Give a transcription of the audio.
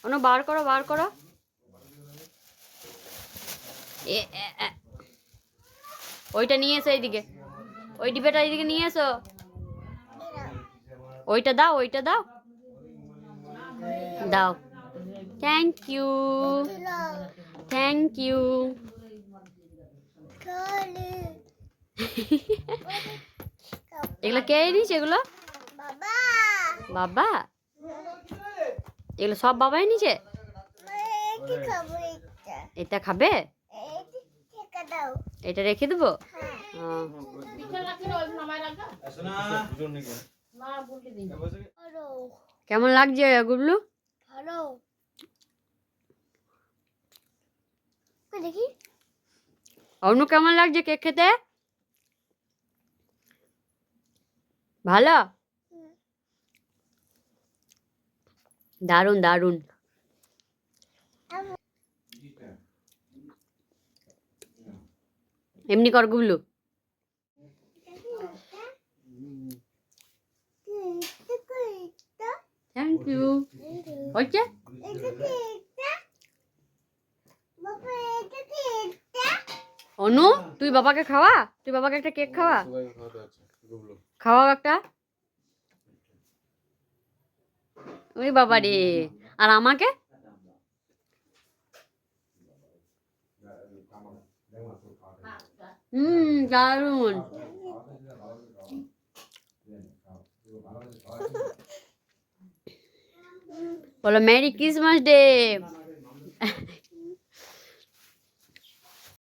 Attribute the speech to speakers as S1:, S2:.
S1: অনু বার করো বার করো। ওইটা নিয়ে এসো এইদিকে, ওই ডিবেটা এইদিকে নিয়ে এসো। ওইটা দাও, ওইটা দাও, দাও। Thank you, thank you. এগুলো কে নিয়েছে? এগুলো বাবা, এগুলো সব বাবাই নিচে। এটা খাবে, এটা রেখে দেবো। কেমন লাগছে গুবলু? ভালো। দেখি অনু কেমন লাগছে কেক খেতে? ভালো, দারুন দারুন। এমনি কর গুবলু। Thank you. হচ্ছে অনু, তুই বাবাকে খাওয়া, তুই বাবাকে একটা কেক খাওয়া, খাওয়া একটা। ওই বাবা রে, আর আমাকে? দারুন। বলো মেরি ক্রিসমাস ডে।